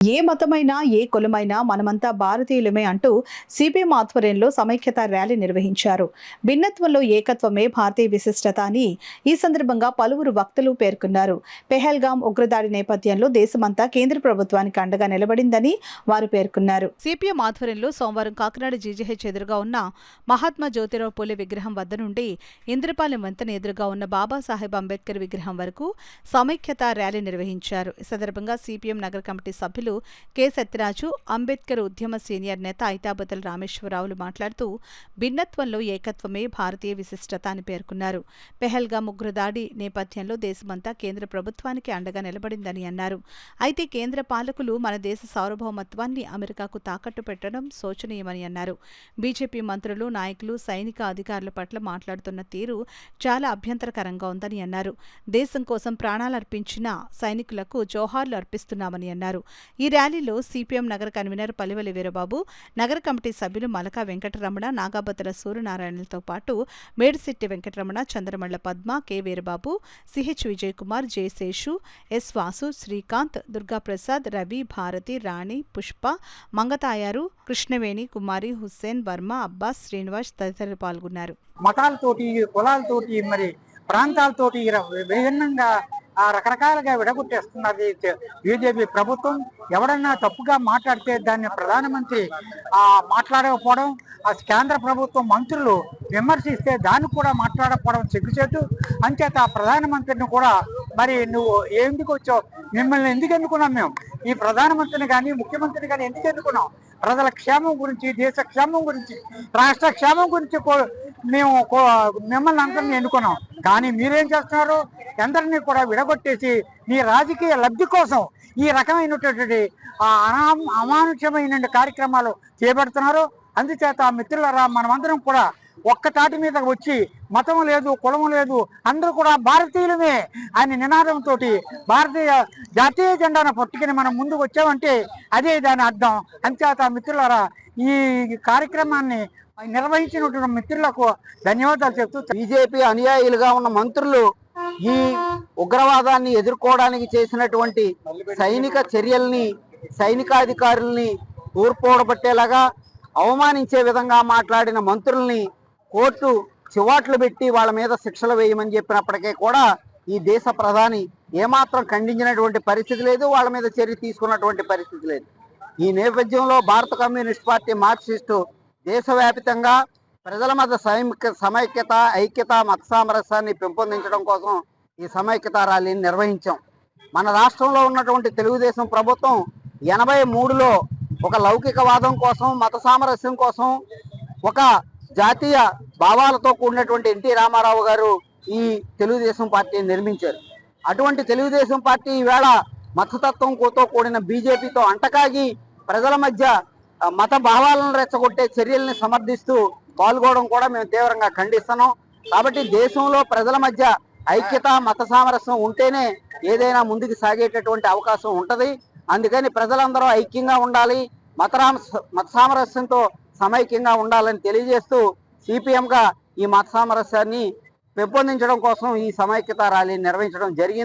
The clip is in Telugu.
ఏ మతమైనా, ఏ కులమైనా మనమంతా భారతీయులమే అంటూ సిపిఎం ఆధ్వర్యంలో సమైక్యత ర్యాలీ నిర్వహించారు. భిన్నత్వంలో ఏకత్వమే భారతీయ విశిష్టత అని ఈ సందర్భంగా పలువురు వక్తలు పేర్కొన్నారు. పెహల్గాం ఉగ్రదాడి నేపథ్యంలో దేశమంతా కేంద్ర ప్రభుత్వానికి అండగా నిలబడిందని వారు పేర్కొన్నారు. సిపిఎం ఆధ్వర్యంలో సోమవారం కాకినాడ జీజీహెచ్ ఎదురుగా ఉన్న మహాత్మా జ్యోతిరావు పూలే విగ్రహం వద్ద నుండి ఇంద్రపాలెం వంతెన ఎదురుగా ఉన్న బాబాసాహెబ్ అంబేద్కర్ విగ్రహం వరకు సమైక్యత ర్యాలీ నిర్వహించారు. ఈ సందర్భంగా సిపిఎం నగర కమిటీ సభ్యులు కె సత్యరాజు, అంబేద్కర్ ఉద్యమ సీనియర్ నేత ఐతాబతుల రామేశ్వరరావులు మాట్లాడుతూ భిన్నత్వంలో ఏకత్వమే భారతీయ విశిష్టత అని పేర్కొన్నారు. పెహల్గాం ఉగ్రదాడి నేపథ్యంలో దేశమంతా కేంద్ర ప్రభుత్వానికి అండగా నిలబడిందని అన్నారు. అయితే కేంద్ర పాలకులు మన దేశ సార్వభౌమత్వాన్ని అమెరికాకు తాకట్టు పెట్టడం శోచనీయమని అన్నారు. బీజేపీ మంత్రులు, నాయకులు, సైనిక అధికారుల పట్ల మాట్లాడుతున్న తీరు చాలా అభ్యంతరకరంగా ఉందని అన్నారు. దేశం కోసం ప్రాణాలర్పించిన సైనికులకు జోహార్లు అర్పిస్తున్నామని అన్నారు. ఈ ర్యాలీలో సిపిఎం నగర కన్వీనర్ పల్లివెల్లి వీరబాబు, నగర కమిటీ సభ్యులు మలకా వెంకటరమణ, నాగాబతుల సూర్యనారాయణలతో పాటు Medisetti Venkataramana, Chandramalla Padma, K Veerababu, CH Vijay Kumar, J Seshu, S Vasu, Srikanth, Durgaprasad, Ravi, Bharathi, Rani, Pushpa, Mangatayaru, Krishnaveni, Kumari, Hussain, Varma, Abbas, Srinivas తదితరులు పాల్గొన్నారు. మతాలతోటి, కులాలతోటి, మరి ప్రాంతాలతోటి విభిన్నంగా రకరకాలుగా విడగొట్టేస్తున్నది బీజేపీ ప్రభుత్వం. ఎవడన్నా తప్పుగా మాట్లాడితే దాన్ని ప్రధానమంత్రి మాట్లాడకపోవడం, కేంద్ర ప్రభుత్వం మంత్రులు విమర్శిస్తే దాన్ని కూడా మాట్లాడకపోవడం సిగ్గుచేటు. అంచేత ఆ ప్రధానమంత్రిని కూడా మరి నువ్వు ఎందుకు వచ్చావు, మిమ్మల్ని ఎందుకు ఎన్నుకున్నాం, మేము ఈ ప్రధానమంత్రిని కానీ ముఖ్యమంత్రిని కానీ ఎందుకు ఎన్నుకున్నాం? ప్రజల క్షేమం గురించి, దేశ క్షేమం గురించి, రాష్ట్ర క్షేమం గురించి మేము మిమ్మల్ని అందరినీ ఎన్నుకున్నాం. కానీ మీరేం చేస్తున్నారు? అందరినీ కూడా విడగొట్టేసి మీ రాజకీయ లబ్ధి కోసం ఈ రకమైనటువంటి అమానుష్యమైన కార్యక్రమాలు చేపడుతున్నారు. అందుచేత మిత్రులారా, మనమందరం కూడా ఒక్క తాటి మీద వచ్చి మతం లేదు, కులం లేదు, అందరూ కూడా భారతీయులమే అని నినాదంతో భారతీయ జాతీయ జెండాను పట్టుకుని మనం ముందుకు వచ్చామంటే అదే దాని అర్థం. అంచేత మిత్రులారా, ఈ కార్యక్రమాన్ని నిర్వహించినటువంటి మిత్రులకు ధన్యవాదాలు చెప్తూ, బీజేపీ అనుయాయులుగా ఉన్న మంత్రులు ఈ ఉగ్రవాదాన్ని ఎదుర్కోవడానికి చేసినటువంటి సైనిక చర్యల్ని, సైనికాధికారుల్ని తూర్పోడబట్టేలాగా అవమానించే విధంగా మాట్లాడిన మంత్రుల్ని కోర్టు చివాట్లు పెట్టి వాళ్ళ మీద శిక్షలు వేయమని చెప్పినప్పటికీ కూడా ఈ దేశ ప్రధాని ఏమాత్రం ఖండించినటువంటి పరిస్థితి లేదు, వాళ్ళ మీద చర్య తీసుకున్నటువంటి పరిస్థితి లేదు. ఈ నేపథ్యంలో భారత కమ్యూనిస్ట్ పార్టీ, మార్క్సిస్టు దేశవ్యాప్తంగా ప్రజల మధ్య సమైక్యత, ఐక్యత, మత సామరస్యాన్ని పెంపొందించడం కోసం ఈ సమైక్యత ర్యాలీని నిర్వహించాం. మన రాష్ట్రంలో ఉన్నటువంటి తెలుగుదేశం ప్రభుత్వం 83లో ఒక లౌకికవాదం కోసం, మత సామరస్యం కోసం, ఒక జాతీయ భావాలతో కూడినటువంటి ఎన్టీ రామారావు గారు ఈ తెలుగుదేశం పార్టీని నిర్మించారు. అటువంటి తెలుగుదేశం పార్టీ ఈవేళ మతతత్వంతో కూడిన బీజేపీతో అంటకాగి ప్రజల మధ్య మత భావాలను రెచ్చగొట్టే చర్యల్ని సమర్థిస్తూ పాల్గొనడం కూడా మేము తీవ్రంగా ఖండిస్తున్నాం. కాబట్టి దేశంలో ప్రజల మధ్య ఐక్యత, మత సామరస్యం ఉంటేనే ఏదైనా ముందుకు సాగేటటువంటి అవకాశం ఉంటుంది. అందుకని ప్రజలందరూ ఐక్యంగా ఉండాలి, మత సామరస్యంతో సమైక్యంగా ఉండాలని తెలియజేస్తూ సిపిఎంగా ఈ మత సామరస్యాన్ని పెంపొందించడం కోసం ఈ సమైక్యత ర్యాలీని నిర్వహించడం జరిగింది.